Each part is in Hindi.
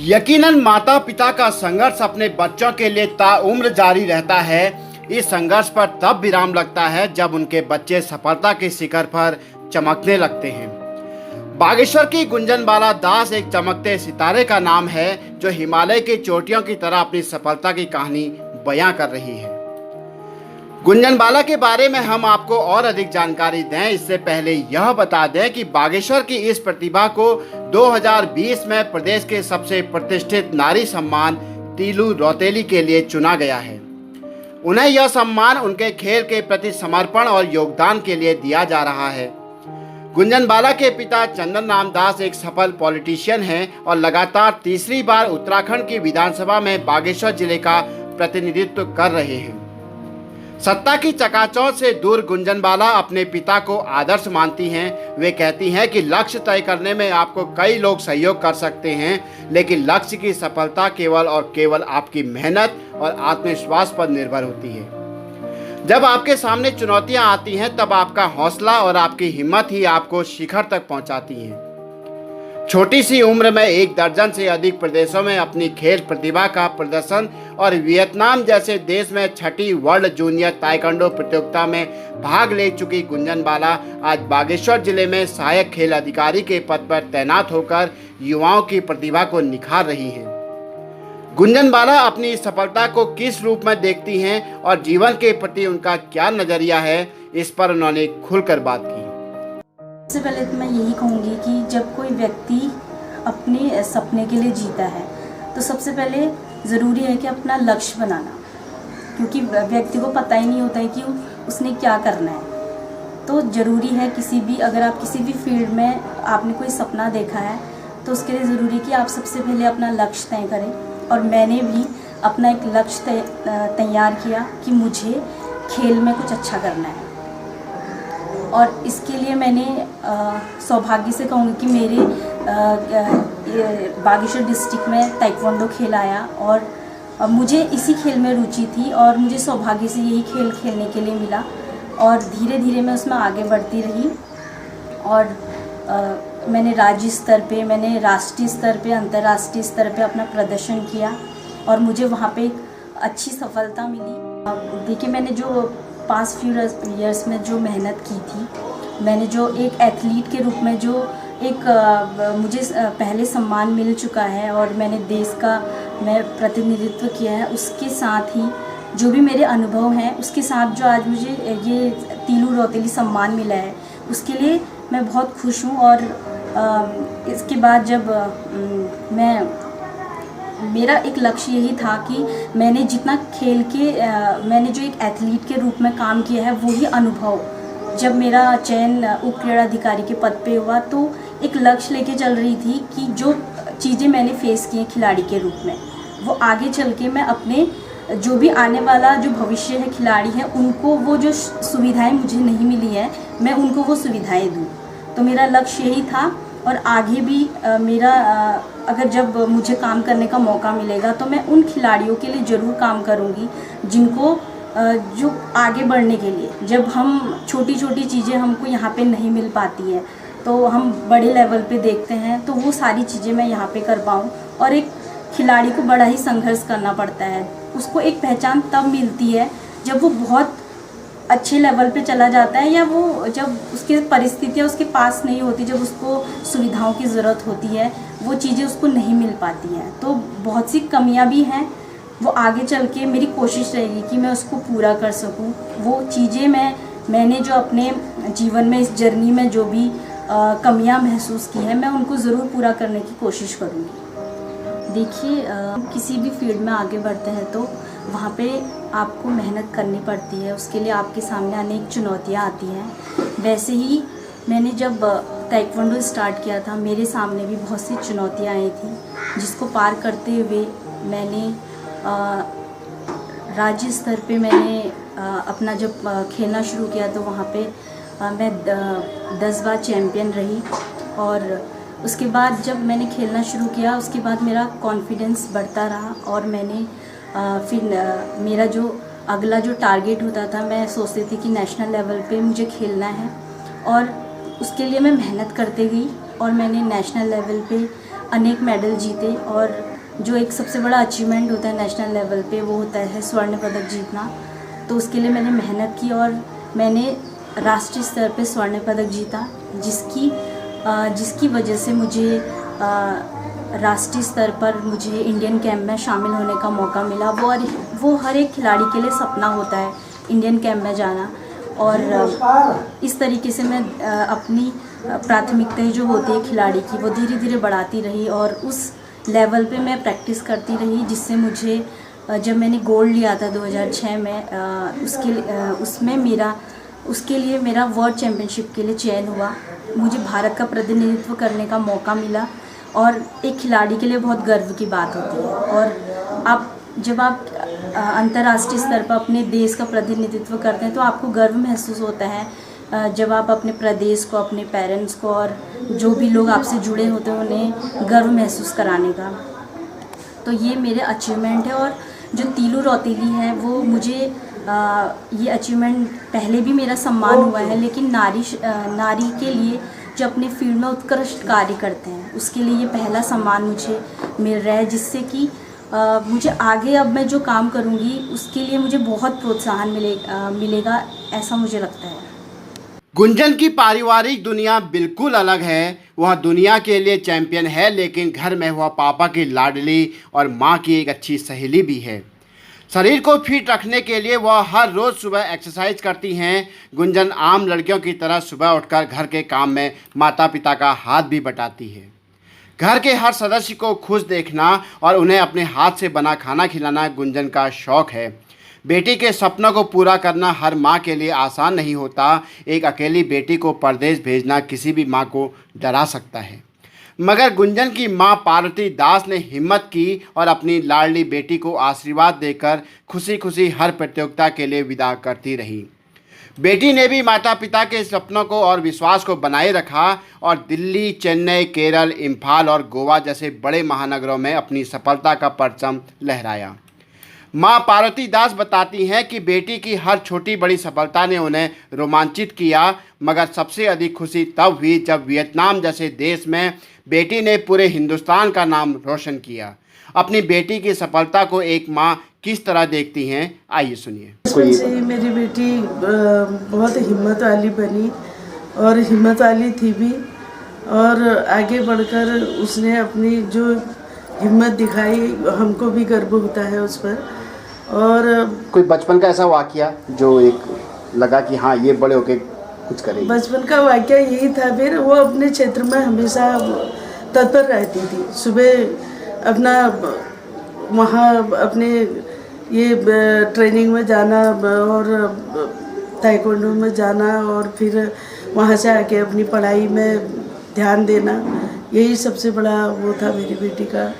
यकीनन माता पिता का संघर्ष अपने बच्चों के लिए ताउम्र जारी रहता है। इस संघर्ष पर तब विराम लगता है जब उनके बच्चे सफलता के शिखर पर चमकने लगते हैं। बागेश्वर की गुंजनबाला दास एक चमकते सितारे का नाम है जो हिमालय की चोटियों की तरह अपनी सफलता की कहानी बयां कर रही है। गुंजनबाला के बारे में हम आपको और अधिक जानकारी दें इससे पहले यह बता दें कि बागेश्वर की इस प्रतिभा को 2020 में प्रदेश के सबसे प्रतिष्ठित नारी सम्मान तीलू रौतेली के लिए चुना गया है। उन्हें यह सम्मान उनके खेल के प्रति समर्पण और योगदान के लिए दिया जा रहा है। गुंजनबाला के पिता चंदन रामदास एक सफल पॉलिटिशियन हैं और लगातार तीसरी बार उत्तराखंड की विधानसभा में बागेश्वर जिले का प्रतिनिधित्व कर रहे हैं। सत्ता की चकाचौंध से दूर गुंजनबाला अपने पिता को आदर्श मानती हैं। वे कहती हैं कि लक्ष्य तय करने में आपको कई लोग सहयोग कर सकते हैं, लेकिन लक्ष्य की सफलता केवल और केवल आपकी मेहनत और आत्मविश्वास पर निर्भर होती है। जब आपके सामने चुनौतियां आती हैं तब आपका हौसला और आपकी हिम्मत ही आपको शिखर तक पहुंचाती हैं। छोटी सी उम्र में 1 दर्जन से अधिक प्रदेशों में अपनी खेल प्रतिभा का प्रदर्शन और वियतनाम जैसे देश में 6ठी वर्ल्ड जूनियर ताइक्वांडो प्रतियोगिता में भाग ले चुकी गुंजनबाला आज बागेश्वर जिले में सहायक खेल अधिकारी के पद पर तैनात होकर युवाओं की प्रतिभा को निखार रही हैं। गुंजनबाला अपनी सफलता को किस रूप में देखती हैं और जीवन के प्रति उनका क्या नजरिया है, इस पर उन्होंने खुलकर बात की। सबसे पहले तो मैं यही कहूँगी कि जब कोई व्यक्ति अपने सपने के लिए जीता है तो सबसे पहले ज़रूरी है कि अपना लक्ष्य बनाना, क्योंकि व्यक्ति को पता ही नहीं होता है कि उसने क्या करना है। तो ज़रूरी है अगर आप किसी भी फील्ड में आपने कोई सपना देखा है तो उसके लिए ज़रूरी है कि आप सबसे पहले अपना लक्ष्य तय करें। और मैंने भी अपना एक लक्ष्य तैयार किया कि मुझे खेल में कुछ अच्छा करना है, और इसके लिए मैंने सौभाग्य से कहूँगी कि मेरे बागेश्वर डिस्ट्रिक्ट में ताइक्वांडो खेल आया और मुझे इसी खेल में रुचि थी और मुझे सौभाग्य से यही खेल खेलने के लिए मिला और धीरे धीरे मैं उसमें आगे बढ़ती रही। और मैंने राज्य स्तर पे, मैंने राष्ट्रीय स्तर पे, अंतर्राष्ट्रीय स्तर पे अपना प्रदर्शन किया और मुझे वहाँ पे एक अच्छी सफलता मिली। देखिए, मैंने जो पास्ट फ्यू ईयर्स में जो मेहनत की थी, मैंने जो एक एथलीट के रूप में जो एक मुझे पहले सम्मान मिल चुका है और मैंने देश का मैं प्रतिनिधित्व किया है, उसके साथ ही जो भी मेरे अनुभव हैं उसके साथ जो आज मुझे ये तीलू रौतेली सम्मान मिला है उसके लिए मैं बहुत खुश हूँ। और इसके बाद जब मेरा एक लक्ष्य यही था कि मैंने जितना खेल के मैंने जो एक एथलीट के रूप में काम किया है वही अनुभव जब मेरा चयन उप क्रीड़ा अधिकारी के पद पे हुआ तो एक लक्ष्य लेके चल रही थी कि जो चीज़ें मैंने फेस की हैं खिलाड़ी के रूप में वो आगे चल के मैं अपने जो भी आने वाला जो भविष्य है खिलाड़ी है उनको वो जो सुविधाएं मुझे नहीं मिली है मैं उनको वो सुविधाएं दूँ। तो मेरा लक्ष्य यही था और आगे भी मेरा अगर जब मुझे काम करने का मौका मिलेगा तो मैं उन खिलाड़ियों के लिए ज़रूर काम करूँगी जिनको जो आगे बढ़ने के लिए जब हम छोटी छोटी चीज़ें हमको यहाँ पे नहीं मिल पाती है तो हम बड़े लेवल पे देखते हैं तो वो सारी चीज़ें मैं यहाँ पे कर पाऊँ। और एक खिलाड़ी को बड़ा ही संघर्ष करना पड़ता है, उसको एक पहचान तब मिलती है जब वो बहुत अच्छे लेवल पे चला जाता है या वो जब उसकी परिस्थितियाँ उसके पास नहीं होती, जब उसको सुविधाओं की ज़रूरत होती है वो चीज़ें उसको नहीं मिल पाती हैं। तो बहुत सी कमियां भी हैं, वो आगे चल के मेरी कोशिश रहेगी कि मैं उसको पूरा कर सकूं। वो चीज़ें मैंने जो अपने जीवन में इस जर्नी में जो भी कमियां महसूस की हैं मैं उनको ज़रूर पूरा करने की कोशिश करूँगी। देखिए, किसी भी फील्ड में आगे बढ़ते हैं तो वहाँ पे आपको मेहनत करनी पड़ती है, उसके लिए आपके सामने अनेक चुनौतियाँ आती हैं। वैसे ही मैंने जब ताइक्वांडो स्टार्ट किया था मेरे सामने भी बहुत सी चुनौतियाँ आई थी जिसको पार करते हुए मैंने राज्य स्तर पे मैंने अपना जब खेलना शुरू किया तो वहाँ पे मैं 10 बार चैम्पियन रही। और उसके बाद जब मैंने खेलना शुरू किया उसके बाद मेरा कॉन्फिडेंस बढ़ता रहा और मैंने फिर मेरा जो अगला जो टारगेट होता था मैं सोचती थी कि नेशनल लेवल पे मुझे खेलना है और उसके लिए मैं मेहनत करते गई और मैंने नेशनल लेवल पे अनेक मेडल जीते और जो एक सबसे बड़ा अचीवमेंट होता है नेशनल लेवल पे, वो होता है स्वर्ण पदक जीतना। तो उसके लिए मैंने मेहनत की और मैंने राष्ट्रीय स्तर पे स्वर्ण पदक जीता, जिसकी वजह से मुझे राष्ट्रीय स्तर पर मुझे इंडियन कैंप में शामिल होने का मौका मिला। वो हर एक खिलाड़ी के लिए सपना होता है इंडियन कैंप में जाना। और इस तरीके से मैं अपनी प्राथमिकताएं जो होती है खिलाड़ी की, वो धीरे धीरे बढ़ाती रही और उस लेवल पे मैं प्रैक्टिस करती रही, जिससे मुझे जब मैंने गोल्ड लिया था 2006 में, उसके लिए मेरा वर्ल्ड चैम्पियनशिप के लिए चयन हुआ। मुझे भारत का प्रतिनिधित्व करने का मौका मिला और एक खिलाड़ी के लिए बहुत गर्व की बात होती है। और जब आप अंतर्राष्ट्रीय स्तर पर अपने देश का प्रतिनिधित्व करते हैं तो आपको गर्व महसूस होता है, जब आप अपने प्रदेश को, अपने पेरेंट्स को और जो भी लोग आपसे जुड़े होते हैं उन्हें गर्व महसूस कराने का। तो ये मेरे अचीवमेंट है। और जो तीलू रौतेली है वो मुझे ये अचीवमेंट पहले भी मेरा सम्मान हुआ है, लेकिन नारी के लिए जो अपने फील्ड में उत्कृष्ट कार्य करते हैं उसके लिए ये पहला सम्मान मुझे मिल रहा है, जिससे कि मुझे आगे अब मैं जो काम करूँगी उसके लिए मुझे बहुत प्रोत्साहन मिलेगा, ऐसा मुझे लगता है। गुंजन की पारिवारिक दुनिया बिल्कुल अलग है। वह दुनिया के लिए चैंपियन है, लेकिन घर में वह पापा की लाडली और माँ की एक अच्छी सहेली भी है। शरीर को फिट रखने के लिए वह हर रोज़ सुबह एक्सरसाइज करती हैं। गुंजन आम लड़कियों की तरह सुबह उठकर घर के काम में माता पिता का हाथ भी बटाती है। घर के हर सदस्य को खुश देखना और उन्हें अपने हाथ से बना खाना खिलाना गुंजन का शौक़ है। बेटी के सपनों को पूरा करना हर माँ के लिए आसान नहीं होता। एक अकेली बेटी को परदेश भेजना किसी भी माँ को डरा सकता है, मगर गुंजन की माँ पार्वती दास ने हिम्मत की और अपनी लाडली बेटी को आशीर्वाद देकर खुशी खुशी हर प्रतियोगिता के लिए विदा करती रही। बेटी ने भी माता पिता के सपनों को और विश्वास को बनाए रखा और दिल्ली, चेन्नई, केरल, इम्फाल और गोवा जैसे बड़े महानगरों में अपनी सफलता का परचम लहराया। मां पार्वती दास बताती हैं कि बेटी की हर छोटी बड़ी सफलता ने उन्हें रोमांचित किया, मगर सबसे अधिक खुशी तब हुई जब वियतनाम जैसे देश में बेटी ने पूरे हिंदुस्तान का नाम रोशन किया। अपनी बेटी की सफलता को एक मां किस तरह देखती हैं, आइए सुनिए। बचपन से ही मेरी बेटी बहुत हिम्मत वाली बनी और हिम्मत वाली थी भी, और आगे बढ़कर उसने अपनी जो हिम्मत दिखाई, हमको भी गर्व होता है उस पर। और कोई बचपन का ऐसा वाकया जो एक लगा कि हाँ ये बड़े होके कुछ करेगी? बचपन का वाकया यही था, फिर वो अपने क्षेत्र में हमेशा तत्पर रहती थी। सुबह अपना वहाँ अपने ये ट्रेनिंग में जाना और ताइक्वांडो में जाना और फिर वहाँ से आके अपनी पढ़ाई में ध्यान देना, यही सबसे बड़ा वो था मेरी बेटी का।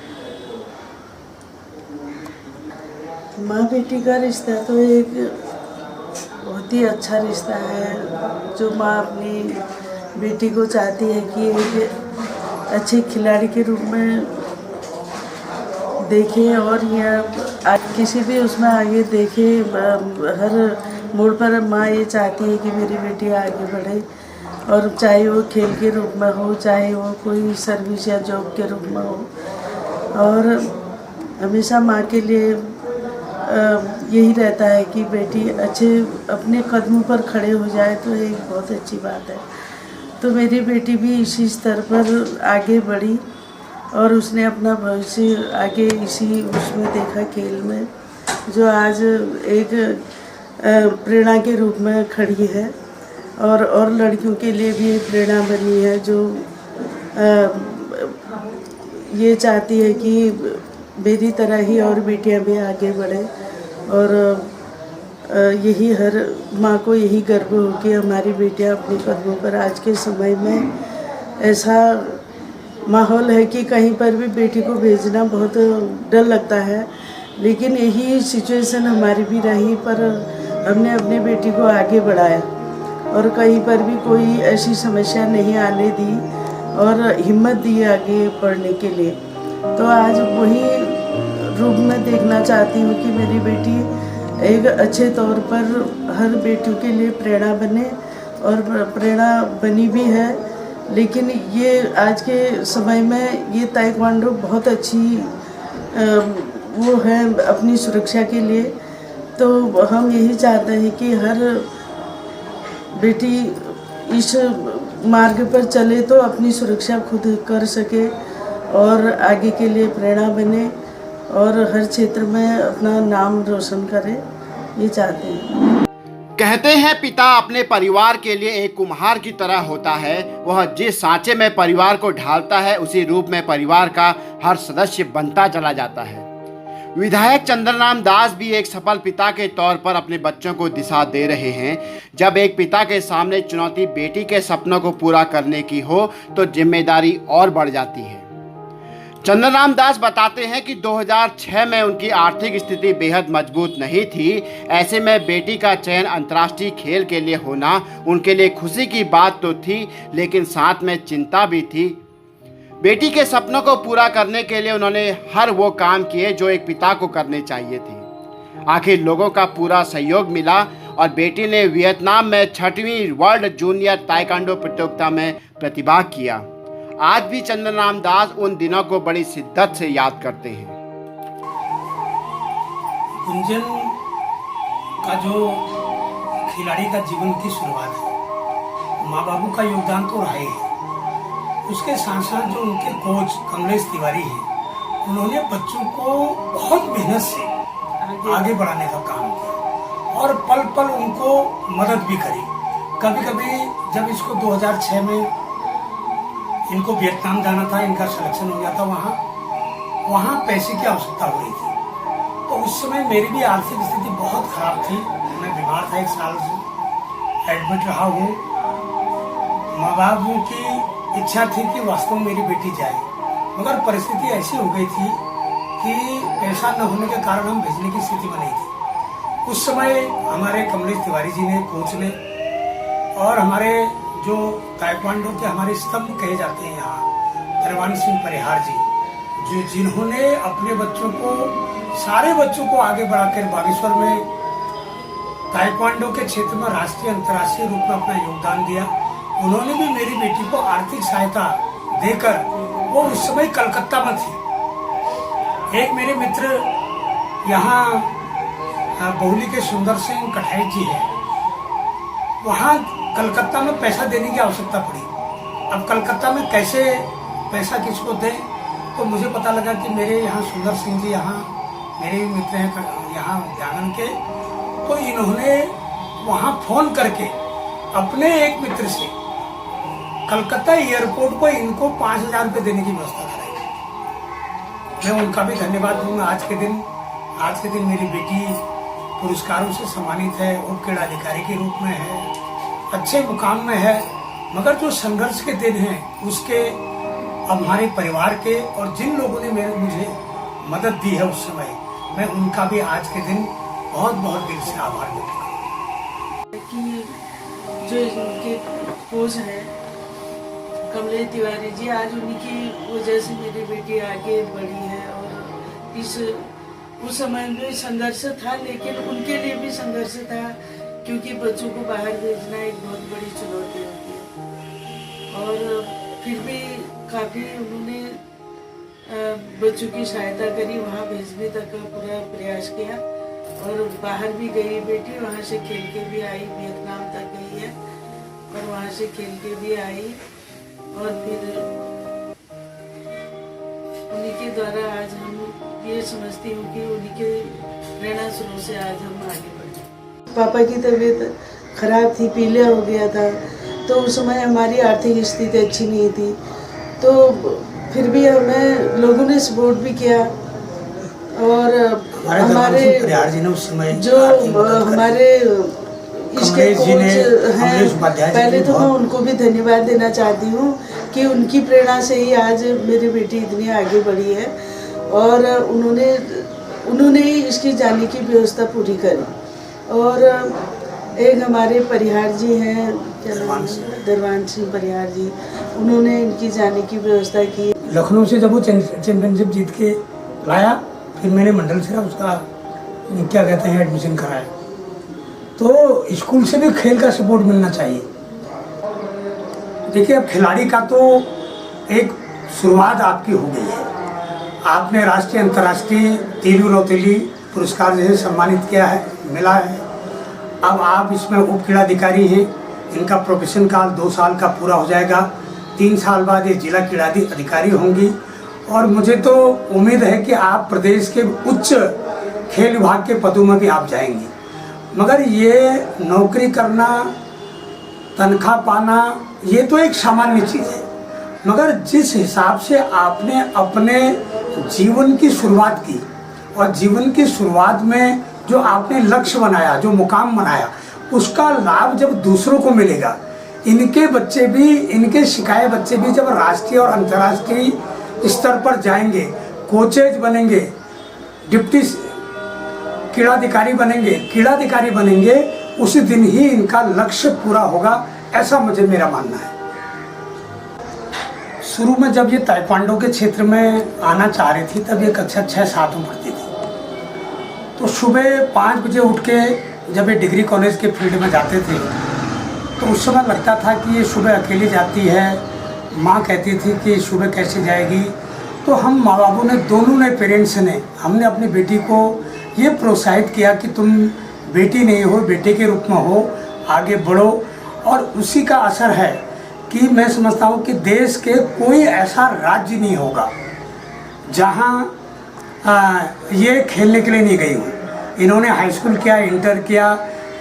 माँ बेटी का रिश्ता तो एक बहुत ही अच्छा रिश्ता है, जो माँ अपनी बेटी को चाहती है कि एक अच्छे खिलाड़ी के रूप में देखे और या किसी भी उसमें आगे देखे। हर मोड़ पर माँ ये चाहती है कि मेरी बेटी आगे बढ़े, और चाहे वो खेल के रूप में हो, चाहे वो कोई सर्विस या जॉब के रूप में हो। और हमेशा माँ के लिए यही रहता है कि बेटी अच्छे अपने कदमों पर खड़े हो जाए तो एक बहुत अच्छी बात है। तो मेरी बेटी भी इसी स्तर पर आगे बढ़ी और उसने अपना भविष्य आगे इसी उसमें देखा, खेल में, जो आज एक प्रेरणा के रूप में खड़ी है और लड़कियों के लिए भी एक प्रेरणा बनी है, जो ये चाहती है कि मेरी तरह ही और बेटियां भी आगे बढ़े। और यही हर माँ को यही गर्व हो कि हमारी बेटियां अपने कदमों पर। आज के समय में ऐसा माहौल है कि कहीं पर भी बेटी को भेजना बहुत डर लगता है, लेकिन यही सिचुएशन हमारी भी रही, पर हमने अपनी बेटी को आगे बढ़ाया और कहीं पर भी कोई ऐसी समस्या नहीं आने दी और हिम्मत दी आगे बढ़ने के लिए। तो आज वही रूप में देखना चाहती हूँ कि मेरी बेटी एक अच्छे तौर पर हर बेटियों के लिए प्रेरणा बने, और प्रेरणा बनी भी है। लेकिन ये आज के समय में ये ताइक्वांडो बहुत अच्छी वो है अपनी सुरक्षा के लिए। तो हम यही चाहते हैं कि हर बेटी इस मार्ग पर चले तो अपनी सुरक्षा खुद कर सके और आगे के लिए प्रेरणा बने और हर क्षेत्र में अपना नाम रोशन करे, ये चाहते हैं। कहते हैं पिता अपने परिवार के लिए एक कुम्हार की तरह होता है। वह जिस सांचे में परिवार को ढालता है उसी रूप में परिवार का हर सदस्य बनता चला जाता है। विधायक चंद्रराम दास भी एक सफल पिता के तौर पर अपने बच्चों को दिशा दे रहे हैं। जब एक पिता के सामने चुनौती बेटी के सपनों को पूरा करने की हो तो जिम्मेदारी और बढ़ जाती है। चंद्रराम दास बताते हैं कि 2006 में उनकी आर्थिक स्थिति बेहद मजबूत नहीं थी। ऐसे में बेटी का चयन अंतर्राष्ट्रीय खेल के लिए होना उनके लिए खुशी की बात तो थी, लेकिन साथ में चिंता भी थी। बेटी के सपनों को पूरा करने के लिए उन्होंने हर वो काम किए जो एक पिता को करने चाहिए थे। आखिर लोगों का पूरा सहयोग मिला और बेटी ने वियतनाम में 6वीं वर्ल्ड जूनियर ताइक्वांडो प्रतियोगिता में प्रतिभाग किया। आज भी चंद्रराम दास उन दिनों को बड़ी शिद्दत से याद करते हैं। गुंजन का जो खिलाड़ी का जीवन की शुरुआत है, माँ बाबू का योगदान तो रहा ही है। उसके साथ साथ जो उनके कोच कमलेश तिवारी हैं, उन्होंने बच्चों को बहुत मेहनत से आगे बढ़ाने का काम किया और पल पल उनको मदद भी करी। कभी कभी जब इसको 2006 में इनको वियतनाम जाना था, इनका सिलेक्शन हो गया था, वहाँ पैसे की आवश्यकता हो रही थी। तो उस समय मेरी भी आर्थिक स्थिति बहुत खराब थी। मैं बीमार था, 1 साल से एडमिट रहा हूँ। माँ बाबू की इच्छा थी कि वास्तव में मेरी बेटी जाए, मगर परिस्थिति ऐसी हो गई थी कि पैसा न होने के कारण हम भेजने की स्थिति में नहीं थी। उस समय हमारे कमलेश तिवारी जी ने, कोच ने, और हमारे जो ताइक्वांडो के हमारे स्तंभ कहे जाते हैं यहाँ, दरबान सिंह परिहार जी, जिन्होंने अपने बच्चों को, सारे बच्चों को आगे बढ़ाकर बागेश्वर में ताइक्वांडो के क्षेत्र में राष्ट्रीय अंतर्राष्ट्रीय रूप में अपना योगदान दिया। उन्होंने भी मेरी बेटी को आर्थिक सहायता देकर, वो उस समय कलकत्ता में थी। एक मेरे मित्र यहाँ बहुली के सुंदर सिंह कठाई जी है, वहाँ कलकत्ता में पैसा देने की आवश्यकता पड़ी। अब कलकत्ता में कैसे पैसा किसको दें, तो मुझे पता लगा कि मेरे यहाँ सुंदर सिंह जी, यहाँ मेरे मित्र हैं यहाँ ध्यान के, तो इन्होंने वहाँ फोन करके अपने एक मित्र से कलकत्ता एयरपोर्ट को इनको 5,000 रुपये देने की व्यवस्था कराई। मैं उनका भी धन्यवाद दूंगा। आज के दिन मेरी बेटी पुरस्कारों से सम्मानित है, उप क्रीड़ा अधिकारी के रूप में है, अच्छे मुकाम में है। मगर जो संघर्ष के दिन हैं उसके, अब हमारे परिवार के और जिन लोगों ने मुझे मदद दी है उस समय, मैं उनका भी आज के दिन बहुत बहुत दिल से आभार व्यक्त करता हूँ। कि जो इनके कोच हैं कमलेश तिवारी जी, आज उन्हीं की वजह से मेरी बेटी आगे बढ़ी है। और उस समय में संघर्ष था, लेकिन उनके लिए भी संघर्ष था, क्योंकि बच्चों को बाहर भेजना एक बहुत बड़ी चुनौती होती है। और फिर भी काफ़ी उन्होंने बच्चों की सहायता करी, वहाँ भेजने तक का पूरा प्रयास किया। और बाहर भी गई बेटी, वहाँ से खेल के भी आई, वियतनाम तक गई है और वहाँ से खेल के भी आई। और फिर उन्हीं के द्वारा आज हम ये समझती हूँ कि उन्हीं के प्रेरणा स्रोत से आज हम आगे बढ़े। पापा की तबीयत खराब थी, पीलिया हो गया था, तो उस समय हमारी आर्थिक स्थिति अच्छी नहीं थी, तो फिर भी हमें लोगों ने सपोर्ट भी किया। और हमारे जो हमारे इसके कोच हैं, पहले तो मैं उनको भी धन्यवाद देना चाहती हूँ कि उनकी प्रेरणा से ही आज मेरी बेटी इतनी आगे बढ़ी है और उन्होंने ही इसकी जाने की व्यवस्था पूरी करी। और एक हमारे परिहार जी हैं, क्या नाम है, दरबान सिंह परिहार जी, उन्होंने इनकी जाने की व्यवस्था की। लखनऊ से जब वो चैंपियनशिप जीत के लाया, फिर मैंने मंडल से उसका क्या कहते हैं एडमिशन कराया। तो स्कूल से भी खेल का सपोर्ट मिलना चाहिए। देखिए, अब खिलाड़ी का तो एक शुरुआत आपकी हो गई है, आपने राष्ट्रीय अंतर्राष्ट्रीय तीलू रौतेली पुरस्कार जो है सम्मानित किया है, मिला है। अब आप इसमें उप क्रीड़ाधिकारी हैं, इनका प्रोफेशन काल 2 साल का पूरा हो जाएगा। 3 साल बाद ये जिला क्रीड़ाधिकारी होंगी और मुझे तो उम्मीद है कि आप प्रदेश के उच्च खेल विभाग के पदों में भी आप जाएंगी। मगर ये नौकरी करना, तनख्वाह पाना, ये तो एक सामान्य चीज़ है, मगर जिस हिसाब से आपने अपने जीवन की शुरुआत की और जीवन की शुरुआत में जो आपने लक्ष्य बनाया, जो मुकाम बनाया, उसका लाभ जब दूसरों को मिलेगा, इनके बच्चे भी, इनके सिखाए बच्चे भी जब राष्ट्रीय और अंतर्राष्ट्रीय स्तर पर जाएंगे, कोचेज बनेंगे, डिप्टी क्रीड़ाधिकारी बनेंगे, उसी दिन ही इनका लक्ष्य पूरा होगा, ऐसा मुझे मेरा मानना है। शुरू में जब ये ताइक्वांडो के क्षेत्र में आना चाह रही थी, तब ये कक्षा 6-7 में पढ़ती थी। तो सुबह 5 बजे उठ के जब ये डिग्री कॉलेज के फील्ड में जाते थे, तो उस समय लगता था कि ये सुबह अकेली जाती है। माँ कहती थी कि सुबह कैसे जाएगी। तो हम माँ बापों ने, दोनों ने, पेरेंट्स ने, हमने अपनी बेटी को ये प्रोत्साहित किया कि तुम बेटी नहीं हो, बेटे के रूप में हो, आगे बढ़ो। और उसी का असर है कि मैं समझता हूँ कि देश के कोई ऐसा राज्य नहीं होगा जहाँ ये खेलने के लिए नहीं गई हूँ। इन्होंने हाई स्कूल किया, इंटर किया,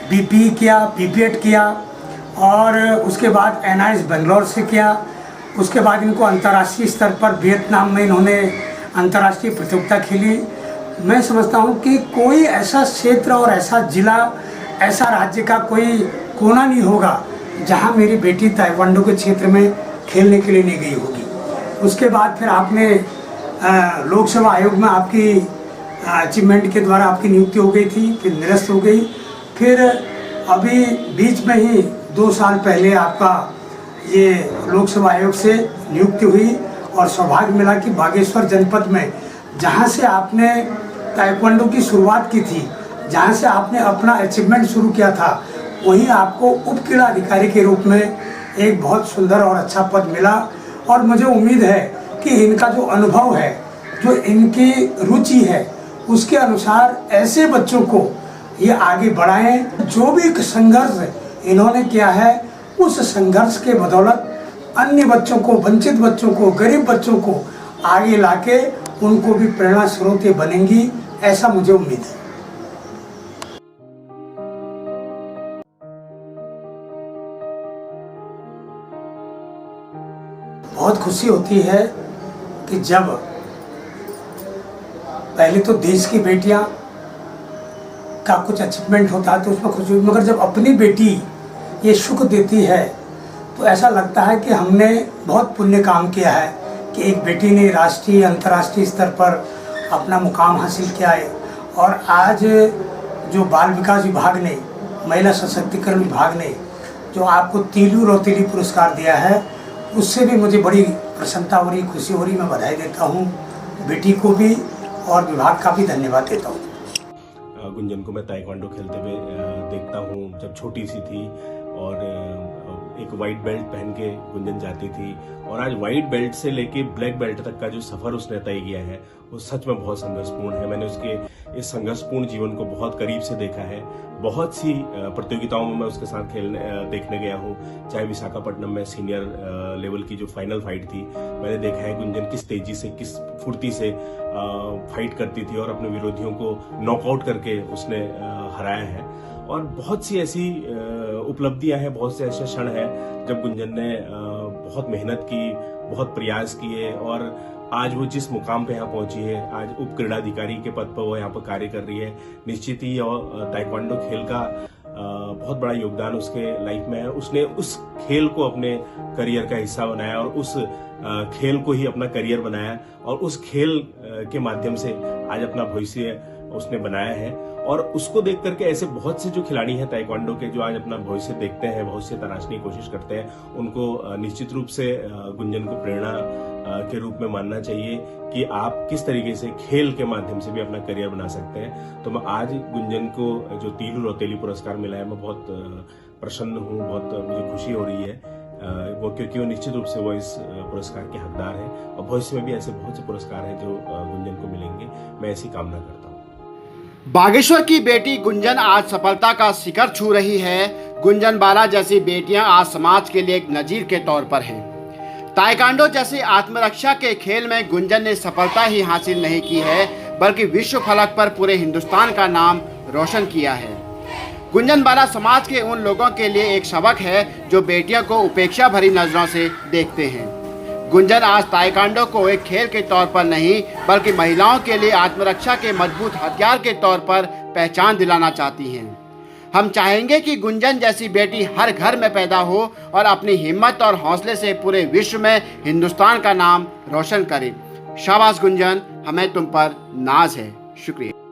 बीपी किया, बीपीएड किया और उसके बाद एनआईएस बेंगलोर से किया। उसके बाद इनको अंतर्राष्ट्रीय स्तर पर वियतनाम में इन्होंने अंतर्राष्ट्रीय प्रतियोगिता खेली। मैं समझता हूँ कि कोई ऐसा क्षेत्र और ऐसा जिला, ऐसा राज्य का कोई कोना नहीं होगा जहाँ मेरी बेटी ताइक्वांडो के क्षेत्र में खेलने के लिए नहीं गई होगी। उसके बाद फिर आपने लोक सेवा आयोग में आपकी अचीवमेंट के द्वारा आपकी नियुक्ति हो गई थी, फिर निरस्त हो गई। फिर अभी बीच में ही 2 साल पहले आपका ये लोक सेवा आयोग से नियुक्ति हुई और सौभाग्य मिला कि बागेश्वर जनपद में, जहाँ से आपने ताइक्वांडो की शुरुआत की थी, जहाँ से आपने अपना अचीवमेंट शुरू किया था, वहीं आपको उप क्रीड़ा अधिकारी के रूप में एक बहुत सुंदर और अच्छा पद मिला। और मुझे उम्मीद है कि इनका जो अनुभव है, जो इनकी रुचि है, उसके अनुसार ऐसे बच्चों को ये आगे बढ़ाएं। जो भी संघर्ष इन्होंने किया है, उस संघर्ष के बदौलत अन्य बच्चों को, वंचित बच्चों को, गरीब बच्चों को आगे लाके उनको भी प्रेरणा स्रोत ये बनेंगी, ऐसा मुझे उम्मीद है। बहुत खुशी होती है कि जब पहले तो देश की बेटियां का कुछ अचीवमेंट होता है तो उसमें खुशी हुई, मगर जब अपनी बेटी ये सुख देती है तो ऐसा लगता है कि हमने बहुत पुण्य काम किया है कि एक बेटी ने राष्ट्रीय, अंतर्राष्ट्रीय स्तर पर अपना मुकाम हासिल किया है। और आज जो बाल विकास विभाग ने, महिला सशक्तिकरण विभाग ने जो आपको तीलू रौतेली पुरस्कार दिया है, उससे भी मुझे बड़ी प्रसन्नता हो रही, खुशी हो रही। मैं बधाई देता हूँ बेटी को भी और विभाग का भी धन्यवाद देता हूँ। गुंजन को मैं ताइक्वांडो खेलते हुए देखता हूँ। जब छोटी सी थी और एक वाइट बेल्ट पहन के गुंजन जाती थी, और आज वाइट बेल्ट से लेके ब्लैक बेल्ट तक का जो सफर उसने तय किया है वो सच में बहुत संघर्षपूर्ण है। मैंने उसके इस संघर्षपूर्ण जीवन को बहुत करीब से देखा है। बहुत सी प्रतियोगिताओं में मैं उसके साथ देखने गया हूँ, चाहे विशाखापट्टनम में सीनियर लेवल की जो फाइनल फाइट थी, मैंने देखा है गुंजन किस तेजी से, किस फुर्ती से फाइट करती थी और अपने विरोधियों को नॉकआउट करके उसने हराया है। और बहुत सी ऐसी उपलब्धियां हैं, बहुत से ऐसे क्षण हैं जब गुंजन ने बहुत मेहनत की, बहुत प्रयास किए और आज वो जिस मुकाम पे यहाँ पहुंची है, आज उप क्रीड़ाधिकारी के पद पर वो यहाँ पर कार्य कर रही है। निश्चित ही और ताइक्वांडो खेल का बहुत बड़ा योगदान उसके लाइफ में है। उसने उस खेल को अपने करियर का हिस्सा बनाया और उस खेल को ही अपना करियर बनाया और उस खेल के माध्यम से आज अपना भविष्य उसने बनाया है। और उसको देख करके ऐसे बहुत से जो खिलाड़ी हैं ताइक्वांडो के, जो आज अपना भविष्य देखते हैं, भविष्य तराशने की कोशिश करते हैं, उनको निश्चित रूप से गुंजन को प्रेरणा के रूप में मानना चाहिए कि आप किस तरीके से खेल के माध्यम से भी अपना करियर बना सकते हैं। तो मैं आज गुंजन को जो तीलू रौतेली पुरस्कार मिला है, मैं बहुत प्रसन्न हूँ, बहुत मुझे खुशी हो रही है वो क्योंकि वो निश्चित रूप से वो इस पुरस्कार के हकदार है और भविष्य में भी ऐसे बहुत से पुरस्कार हैं जो गुंजन को मिलेंगे। मैं ऐसी कामना करता हूँ। बागेश्वर की बेटी गुंजन आज सफलता का शिखर छू रही है। गुंजन बाला जैसी बेटियां आज समाज के लिए एक नजीर के तौर पर हैं। ताइक्वांडो जैसी आत्मरक्षा के खेल में गुंजन ने सफलता ही हासिल नहीं की है, बल्कि विश्व फलक पर पूरे हिंदुस्तान का नाम रोशन किया है। गुंजन बाला समाज के उन लोगों के लिए एक सबक है जो बेटियों को उपेक्षा भरी नजरों से देखते हैं। गुंजन आज ताइक्वांडो को एक खेल के तौर पर नहीं, बल्कि महिलाओं के लिए आत्मरक्षा के मजबूत हथियार के तौर पर पहचान दिलाना चाहती हैं। हम चाहेंगे कि गुंजन जैसी बेटी हर घर में पैदा हो और अपनी हिम्मत और हौसले से पूरे विश्व में हिंदुस्तान का नाम रोशन करे। शाबाश गुंजन, हमें तुम पर नाज है। शुक्रिया।